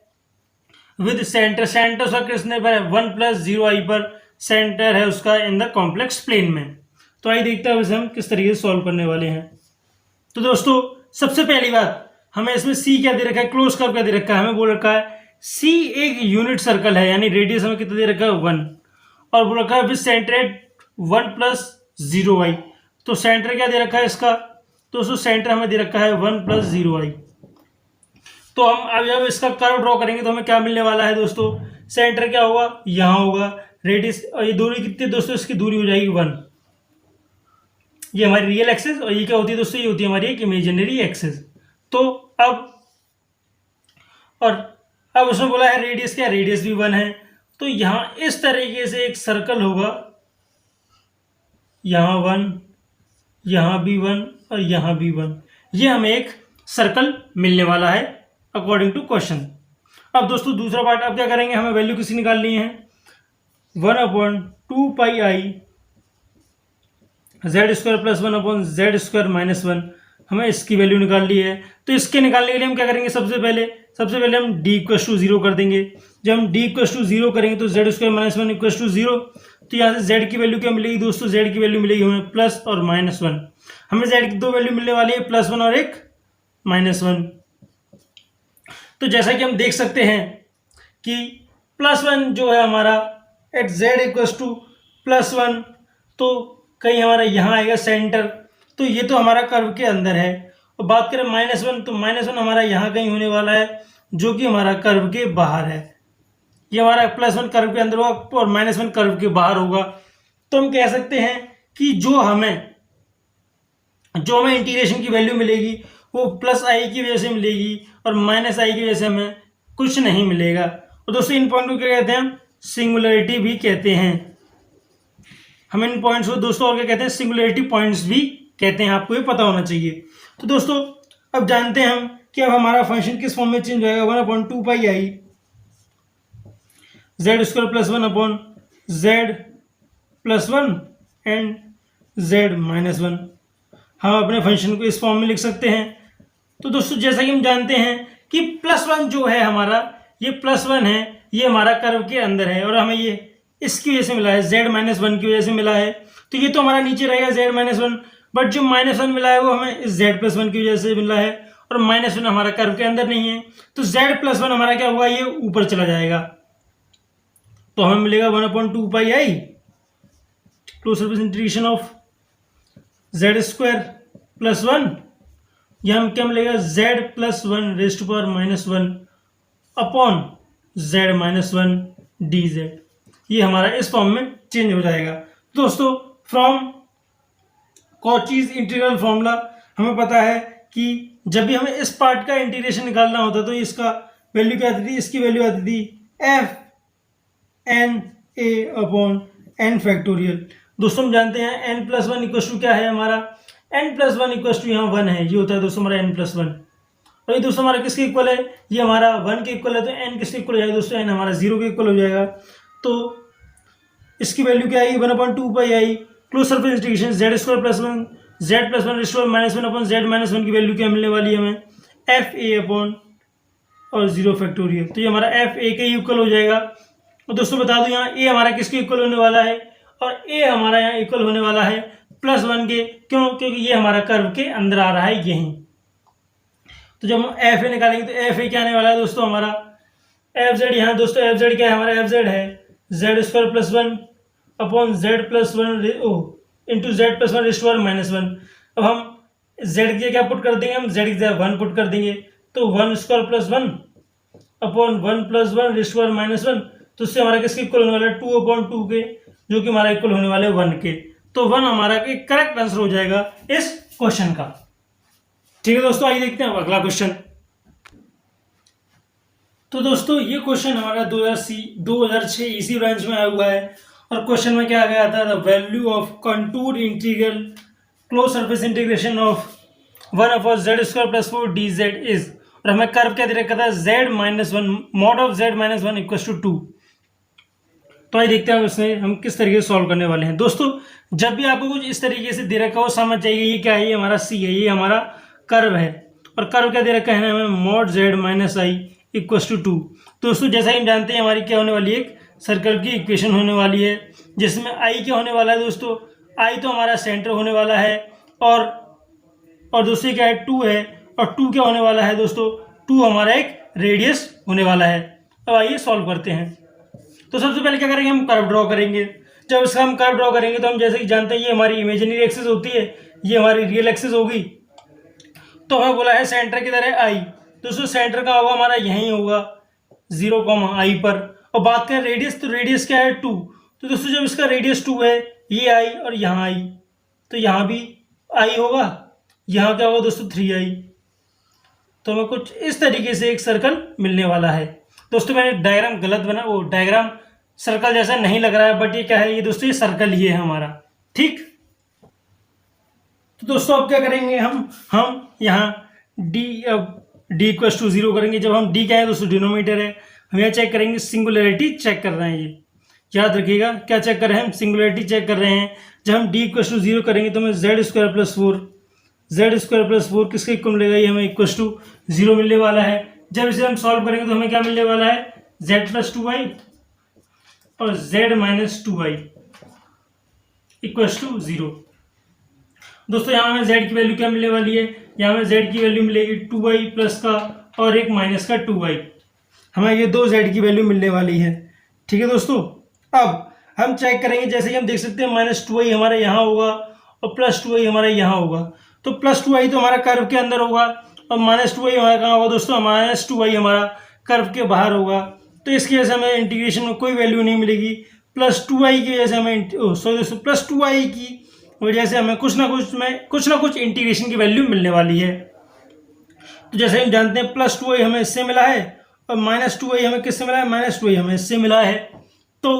विद सेंटर, सेंटर उसका किसने पर है 1 + 0i पर सेंटर है उसका इन द कॉम्प्लेक्स प्लेन में। तो आइए देखते हैं इसे हम किस तरीके से सॉल्व करने वाले हैं। तो दोस्तों सबसे पहली बात, हमें इसमें c क्या दे रखा है, क्लोज कर्व क्या दे रखा है, हमें बोल रखा है c एक यूनिट सर्कल है, यानी रेडियस हमें कितना दे रखा है 1, और बोल रखा है विद सेंटर एट 1 + 0i। तो सेंटर क्या दे रखा है इसका, तो दोस्तों सेंटर हमें दे रखा है 1 + 0i। तो हम अब जब इसका कर्व ड्रॉ करेंगे तो हमें क्या मिलने वाला है दोस्तों, सेंटर क्या होगा, यहाँ होगा, रेडियस, और ये दूरी कितनी दोस्तों, इसकी दूरी हो जाएगी 1। ये हमारी रियल एक्सेस, और ये क्या होती है दोस्तों, ये होती है हमारी एक इमेजिनरी एक्सेस। तो अब उसमें बोला है रेडियस क्या, रेडियस भी 1 है। तो यहाँ इस तरीके से एक सर्कल होगा, यहाँ 1, यहाँ भी 1 और यहाँ भी 1, ये हमें एक सर्कल मिलने वाला है अकॉर्डिंग टू क्वेश्चन। अब दोस्तों दूसरा पार्ट, अब क्या करेंगे, हमें वैल्यू किसकी निकालनी है, 1/2πi z² + 1/z² - 1, हमें इसकी वैल्यू निकालनी है। तो इसके निकालने के लिए हम क्या करेंगे, सबसे पहले हम d = 0 कर देंगे। जब हम d = 0 करेंगे तो z² - 1 = 0। तो यहाँ से z की वैल्यू क्या मिलेगी दोस्तों, z की वैल्यू मिलेगी हमें प्लस और -1। हमें z की दो वैल्यू मिलने वाली है, +1 और एक -1। तो जैसा कि हम देख सकते हैं कि +1 जो है हमारा एट z = +1, तो कहीं हमारा यहाँ आएगा सेंटर, तो ये तो हमारा कर्व के अंदर है। और बात करें -1, तो -1 हमारा यहाँ कहीं होने वाला है जो कि हमारा कर्व के बाहर है। ये हमारा +1 कर्व के अंदर होगा और -1 कर्व के बाहर होगा। तो हम कह सकते हैं कि जो हमें इंटीग्रेशन की वैल्यू मिलेगी वो +i की वजह से मिलेगी और -i की वजह से हमें कुछ नहीं मिलेगा। और दोस्तों इन पॉइंट को क्या कहते हैं, हम सिंगुलरिटी भी कहते हैं। हम इन पॉइंट्स को दोस्तों और क्या कहते हैं, सिंगुलरिटी पॉइंट्स भी कहते हैं, आपको ये पता होना चाहिए। तो दोस्तों अब जानते हैं हम कि अब हमारा फंक्शन किस फॉर्म में चेंज हो जाएगा, 1/2πi z² + 1/z + 1 and z - 1। हम अपने फंक्शन को इस फॉर्म में लिख सकते हैं। तो दोस्तों जैसा कि हम जानते हैं कि +1 जो है हमारा, ये +1 है, ये हमारा कर्व के अंदर है और हमें ये इसकी वजह से मिला है, z - 1 की वजह से मिला है। तो ये तो हमारा नीचे रहेगा z - 1, बट जो -1 मिला है वो हमें इस z + 1 की वजह से मिला है और -1 हमारा कर्व के अंदर नहीं है। तो z + 1 हमारा क्या होगा, ये ऊपर चला जाएगा। तो हमें मिलेगा 1/2πi close surface integration of z² + 1, यह हम क्या मिलेगा, z + 1 raised to power -1 upon z - 1 dz। ये हमारा इस फॉर्म में चेंज हो जाएगा। दोस्तों फ्रॉम कॉचीज इंटीग्रल फॉर्मूला हमें पता है कि जब भी हमें इस पार्ट का इंटीग्रेशन निकालना होता तो इसका वैल्यू क्या आती थी, इसकी वैल्यू आती थी f(n)a/n)। दोस्तों हम जानते हैं n+1 = क्या है हमारा, n+1 = यहाँ 1 है, ये होता है दोस्तों हमारा n+1। और ये दोस्तों हमारा किसके इक्वल है, ये हमारा 1 के इक्वल है, तो n किसके इक्वल हो जाएगा दोस्तों, n हमारा 0 के इक्वल हो जाएगा। तो इसकी वैल्यू क्या आएगी, 1/2πi close surface integration z² + 1 z + 1 - 1/z - 1 की वैल्यू क्या मिलने वाली है हमें, fa/0। तो ये हमारा fa के इक्वल हो जाएगा। और दोस्तों बता दूं यहाँ a हमारा किसके इक्वल होने वाला है, और a हमारा यहाँ इक्वल होने वाला है +1 के, क्यों, क्योंकि ये हमारा कर्व के अंदर आ रहा है यहीं। तो जब हम एफ ए निकालेंगे तो एफ ए क्या आने वाला है दोस्तों हमारा, एफ जेड। यहाँ दोस्तों एफ जेड क्या है हमारा, एफ जेड है Z square plus one upon Z plus one into Z plus one raised to power minus one. अब हम जेड की क्या पुट कर देंगे, हम जेड की जगह वन पुट कर देंगे, तो one square plus one upon one plus one raised to power minus one. तो उससे हमारा किसके इक्वल होने वाला है, टू अपॉन टू के, जो कि हमारा इक्वल होने वाले वन के। तो वन हमारा करेक्ट आंसर हो जाएगा इस क्वेश्चन का। ठीक है दोस्तों, आइए देखते हैं अगला क्वेश्चन। तो दोस्तों ये क्वेश्चन हमारा 2006 इसी ब्रांच में आया हुआ है, और क्वेश्चन में क्या गया था, the value of contour integral close surface integration of one upon Z square plus four D Z is, और हमें कर्व क्या दे रखा था, Z minus one mod of Z minus one equal to two. तो आइए देखते हैं उसमें हम किस तरीके से सॉल्व करने वाले हैं। दोस्तों जब भी आपको कुछ इस तरीके से दे रखा हो समझ जाइए ये क्या है, ये हमारा सी है, ये हमारा कर्व है, और कर्व क्या दे रखा है हमें, mod Z minus I equal to two. दोस्तों जैसा ही हम जानते हैं हमारी क्या होने वाली है, एक सर्कल की इक्वेशन होने वाली है, जिसमें आई क्या होने वाला है दोस्तों, आई तो हमारा सेंटर होने वाला है, और दूसरी क्या है, टू है, और टू क्या होने वाला है दोस्तों, टू हमारा एक रेडियस होने वाला है। अब आइए सॉल्व करते हैं। तो सबसे पहले क्या करेंगे, हम कर्व ड्रॉ करेंगे। जब इसका हम कर्व ड्रॉ करेंगे तो हम जैसे कि जानते हैं ये हमारी इमेजिनरी एक्सिस होती है, ये हमारी रियल एक्सिस होगी। तो हमें बोला है सेंटर किधर है, आई, तो उसमें सेंटर का होगा हमारा यहीं होगा 0, आई पर। और बात करें रेडियस, तो रेडियस क्या है, टू। तो दोस्तों जब इसका रेडियस टू है, ये आई और यहाँ आई, तो यहाँ भी आई होगा, यहाँ क्या होगा दोस्तों 3i। तो हमें कुछ इस तरीके से एक सर्कल मिलने वाला है। दोस्तों मैंने डायग्राम गलत बना, वो डायग्राम सर्कल जैसा नहीं लग रहा है, बट ये क्या है, ये दोस्तों ये सर्कल ही है हमारा। ठीक, तो दोस्तों अब क्या करेंगे, हम यहाँ डी इक्वल टू 0 करेंगे। जब हम डी क्या है दोस्तों, डिनोमीटर है, हम यहाँ चेक करेंगे, सिंगुलरिटी चेक कर रहे हैं, ये याद रखिएगा क्या चेक कर रहे हैं, हम सिंगुलरिटी चेक कर रहे हैं। जब हम डी इक्वल टू 0 करेंगे तो हमें जेड स्क्वायर प्लस फोर किसके इक्वल मिलेगा, ये हमें इक्वल टू 0 मिलने वाला है। जब इसे हम सॉल्व करेंगे तो हमें क्या मिलने वाला है, जेड प्लस टू वाई और Z minus two Y equal to 0। दोस्तों यहाँ हमें z की वैल्यू क्या मिलने वाली है, यहाँ हमें z की वैल्यू मिलेगी 2y प्लस का और एक माइनस का 2y, हमें ये दो z की वैल्यू मिलने वाली है। ठीक है दोस्तों, अब हम चेक करेंगे, जैसे कि हम देख सकते हैं माइनस 2y हमारा यहाँ होगा और प्लस 2y हमारा यहाँ होगा। तो प्लस 2y तो हमारा कर्व के अंदर होगा और माइनस 2y हमारा कहाँ होगा दोस्तों, माइनस 2y हमारा कर्व के बाहर होगा। तो इसकी वजह से हमें इंटीग्रेशन में कोई वैल्यू नहीं मिलेगी। प्लस 2y की वजह से हमें सॉरी दोस्तों प्लस 2y की वजह से हमें कुछ ना कुछ इंटीग्रेशन की वैल्यू मिलने वाली है। तो जैसे हम जानते हैं प्लस 2y हमें इससे मिला है और माइनस 2y हमें किससे मिला है, माइनस 2y हमें इससे मिला है। तो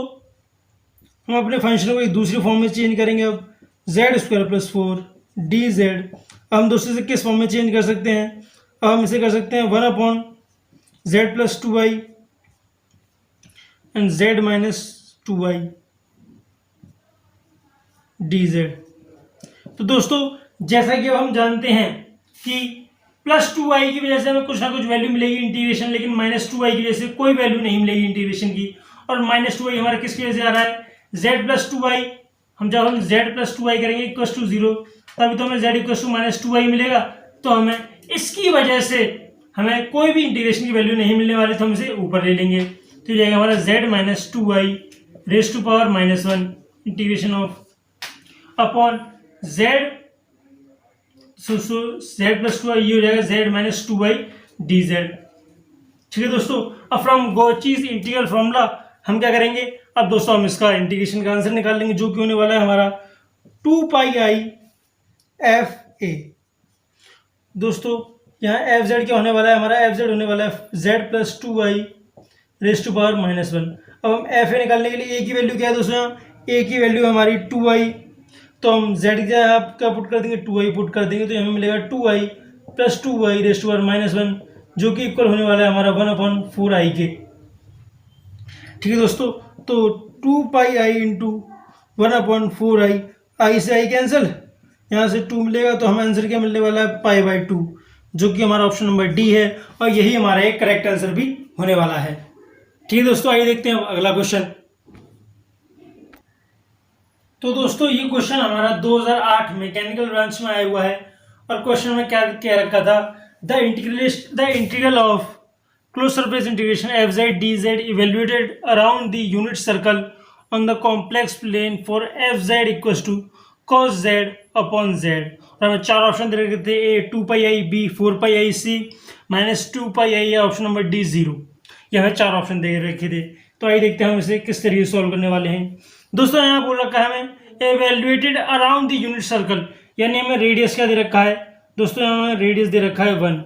हम अपने फंक्शन को एक दूसरी फॉर्म में चेंज करेंगे। अब Z square plus four D Z हम दूसरे से किस फॉर्म में चेंज कर सकते हैं, अब हम इसे कर सकते हैं 1 upon Z plus 2y and Z minus 2y D Z. तो दोस्तों जैसा कि अब हम जानते हैं कि प्लस 2y की वजह से हमें कुछ ना कुछ वैल्यू मिलेगी इंटीग्रेशन, लेकिन माइनस 2y की वजह से कोई वैल्यू नहीं मिलेगी इंटीग्रेशन की। और माइनस 2y हमारा किसकी वजह से आ रहा है, z प्लस 2y। जब हम z प्लस 2y करेंगे इक्वल टू 0, तभी तो हमें z equal to minus 2y मिलेगा। तो हमें इसकी वजह से हमें कोई भी इंटीग्रेशन की वैल्यू नहीं मिलने वाली, तो हम इसे ऊपर ले लेंगे। तो ये जाएगा हमारा z minus 2y raised to power minus 1 integration of upon z z plus 2y, ये हो जाएगा z minus 2y D Z. ठीक है दोस्तों, अब फ्रॉम गॉचीज इंटीग्रल फॉर्मूला हम क्या करेंगे, अब दोस्तों हम इसका इंटीग्रेशन का आंसर निकाल लेंगे, जो कि होने वाला है हमारा 2 पाई आई एफ ए। दोस्तों यहाँ एफ जेड क्या होने वाला है, हमारा एफ जेड होने वाला है Z plus 2y raised to power minus 1। अब हम एफ ए निकालने के लिए ए की वैल्यू क्या है दोस्तों, यहाँ ए की वैल्यू हमारी 2y, तो हम z क्या पुट कर देंगे, 2y पुट कर देंगे, तो हमें मिलेगा 2y plus 2y raised to power minus 1, जो कि इक्वल होने वाला है हमारा 1/4i के। ठीक है दोस्तों, तो 2 पाई आई इंटू 1/4i, आई से आई कैंसिल, यहाँ से 2 मिलेगा, तो हमें आंसर क्या मिलने वाला है π/2, जो कि हमारा ऑप्शन नंबर डी है, और यही हमारा एक करेक्ट आंसर भी होने वाला है। ठीक है दोस्तों, आइए देखते हैं अगला क्वेश्चन। तो दोस्तों ये क्वेश्चन हमारा 2008 मैकेनिकल ब्रांच में आया हुआ है, और क्वेश्चन में क्या कह रखा था, the integral of close surface integration F Z D Z evaluated around the unit circle on the complex plane for F Z equal to cos z upon Z. और हमें चार ऑप्शन दे रखे थे, ए 2πi, बी 4πi, सी -2πi या option number D 0। ये हमें चार option दे रखे थे। तो आइए देखते हैं हम इसे किस तरीके से सॉल्व करने वाले हैं। दोस्तों यहाँ बोल रखा है हमें evaluated around the unit circle, यानी हमें रेडियस क्या दे रखा है दोस्तों, यहाँ हमें रेडियस दे रखा है 1।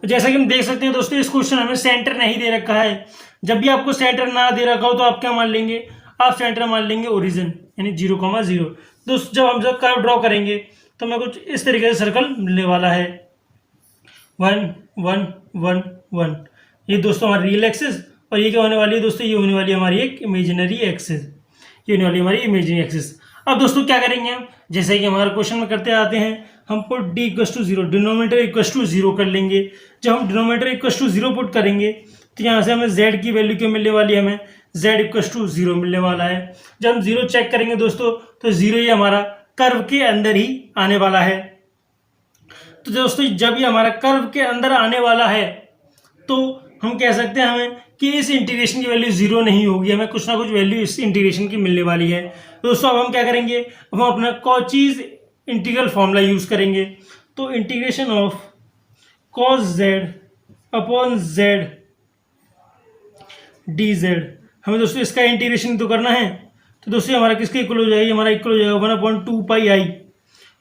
जैसा कि हम देख सकते हैं दोस्तों, इस क्वेश्चन हमें सेंटर नहीं दे रखा है। जब भी आपको सेंटर ना दे रखा हो तो आप क्या मान लेंगे, आप सेंटर मान लेंगे ओरिजिन, यानी 0,0। दोस्तों जब हम जब कर्व ड्रॉ करेंगे तो हमें कुछ इस तरीके से सर्कल मिलने वाला है 1 1 1 1। ये दोस्तों हमारी रियल एक्सिस, और ये क्या होने वाली है दोस्तों, ये होने वाली है हमारी एक इमेजिनरी एक्सिस, ये होने वाली हमारी इमेजिनरी एक्सिस। अब दोस्तों क्या करेंगे हम, जैसे कि हमारे क्वेश्चन में करते आते हैं, हम put D equal to 0, denominator equal to 0 कर लेंगे। जब हम डिनोमिनेटर इक्वल टू 0 पुट करेंगे तो यहाँ से हमें z की वैल्यू क्यों मिलने वाली है, हमें z इक्वल टू 0 मिलने वाला है। जब हम 0 चेक करेंगे दोस्तों तो 0 ही हमारा कर्व के अंदर ही आने वाला है। तो दोस्तों जब ये हमारा कर्व के अंदर आने वाला है तो हम कह सकते हैं हमें कि इस इंटीग्रेशन की वैल्यू 0 नहीं होगी, हमें कुछ ना कुछ वैल्यू इस इंटीग्रेशन की मिलने वाली है। तो दोस्तों अब हम क्या करेंगे, अब हम अपना कॉचीज इंटीग्रल फॉर्मूला यूज करेंगे। तो integration of cos z upon z dz, हमें दोस्तों इसका इंटीग्रेशन तो करना है। तो दोस्तों हमारा किसके इक्वल हो जाएगी, हमारा इक्वल हो जाएगा 1/2πi।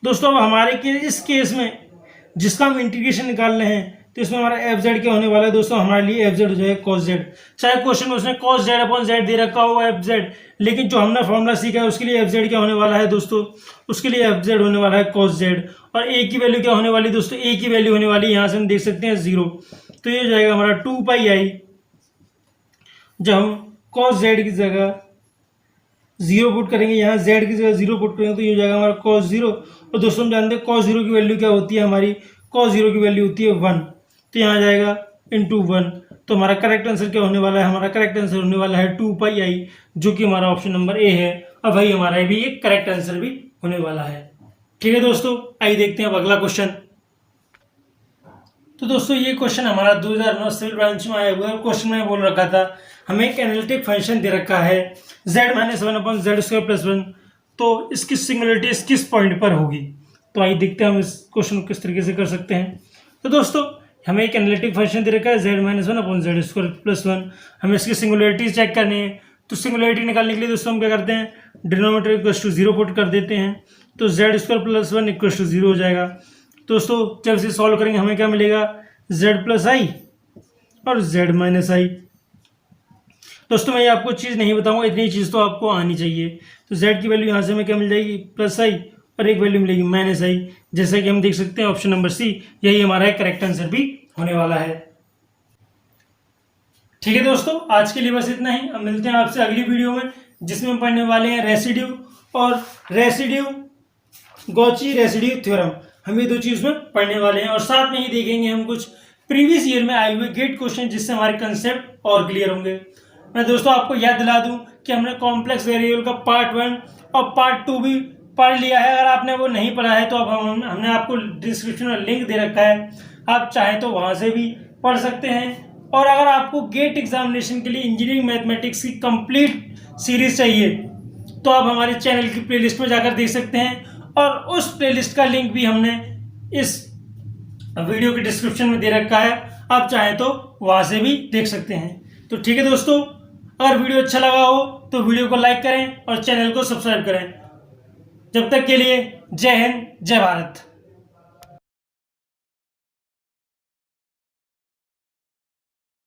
दोस्तों अब हमारे इस केस में जिसका हम इंटीग्रेशन निकाल रहे हैं तो इसमें हमारा एफ जेड क्या होने वाला है दोस्तों, हमारे लिए एफ जेड हो जाएगा cos z। चाहे क्वेश्चन में उसने cos z अपॉन z दे रखा हो एफ जेड, लेकिन जो हमने फॉर्मूला सीखा है उसके लिए एफ जेड क्या होने वाला है दोस्तों, उसके लिए एफ जेड होने वाला है cos z। और ए की वैल्यू क्या होने वाली दोस्तों, ए की वैल्यू होने वाली यहाँ से हम देख सकते हैं 0। तो ये हो जाएगा हमारा 2πi। जब हम cos z की जगह 0 पुट करेंगे, यहाँ z की जगह 0 पुट करेंगे तो ये हो जाएगा हमारा cos 0। और दोस्तों हम जानते हैं cos 0 की वैल्यू क्या होती है, हमारी cos 0 की वैल्यू होती है 1। तो यहाँ आ जाएगा इंटू 1। तो हमारा करेक्ट आंसर क्या होने वाला है, हमारा करेक्ट आंसर होने वाला है 2πi, जो कि हमारा ऑप्शन नंबर ए है। अब भाई हमारा भी एक करेक्ट आंसर भी होने वाला है। ठीक है दोस्तों, आइए देखते हैं अब अगला क्वेश्चन। तो दोस्तों ये क्वेश्चन हमारा 2009 सिविल ब्रांच में आया हुआ है। क्वेश्चन में बोल रखा था हमें एक एनालिटिक फंक्शन दे रखा है z-1/z² + 1, तो इसकी सिंगुलरिटी किस पॉइंट पर होगी। तो आइए देखते हैं हम इस क्वेश्चन को किस तरीके से कर सकते हैं। तो दोस्तों हमें एक एनालिटिक फंक्शन दे रखा है z-1/z² + 1, हमें इसकी सिंगुलरिटी चेक करनी है। तो सिंगुलरिटी निकालने के लिए दोस्तों हम क्या करते हैं, डिनोमिनेटर इक्वल टू 0 पुट कर देते हैं। तो z² + 1 इक्वल टू 0 हो जाएगा। दोस्तों जब इसे सॉल्व करेंगे हमें क्या मिलेगा, z + i और z - i। दोस्तों मैं ये आपको चीज़ नहीं बताऊंगा, इतनी चीज़ तो आपको आनी चाहिए। तो z की वैल्यू यहाँ से हमें क्या मिल जाएगी, +i, और एक वैल्यू मिलेगी -i। जैसा कि हम देख सकते हैं ऑप्शन नंबर सी यही हमारा करेक्ट आंसर भी होने वाला है। ठीक है दोस्तों, आज के लिए बस इतना ही। अब मिलते हैं आपसे अगली वीडियो में, जिसमें हम पढ़ने वाले हैं रेसिड्यू और गॉची रेसिड्यू थ्योरम। हम ये दो चीज़ में पढ़ने वाले हैं, और साथ में ही देखेंगे हम कुछ प्रीवियस ईयर में आए हुए गेट क्वेश्चन, जिससे हमारे कंसेप्ट और क्लियर होंगे। मैं दोस्तों आपको याद दिला दूं कि हमने कॉम्प्लेक्स वेरिएबल का पार्ट 1 और पार्ट 2 भी पढ़ लिया है। अगर आपने वो नहीं पढ़ा है तो अब हमने आपको डिस्क्रिप्शन में लिंक दे रखा है, आप चाहें तो वहाँ से भी पढ़ सकते हैं। और अगर आपको गेट एग्जामिनेशन के लिए इंजीनियरिंग मैथमेटिक्स की कंप्लीट सीरीज चाहिए तो आप हमारे चैनल की प्लेलिस्ट में जाकर देख सकते हैं, और उस प्लेलिस्ट का लिंक भी हमने इस वीडियो के डिस्क्रिप्शन में दे रखा है, आप चाहें तो वहाँ से भी देख सकते हैं। तो ठीक है दोस्तों, अगर वीडियो अच्छा लगा हो तो वीडियो को लाइक करें और चैनल को सब्सक्राइब करें। जब तक के लिए जय हिंद, जय भारत।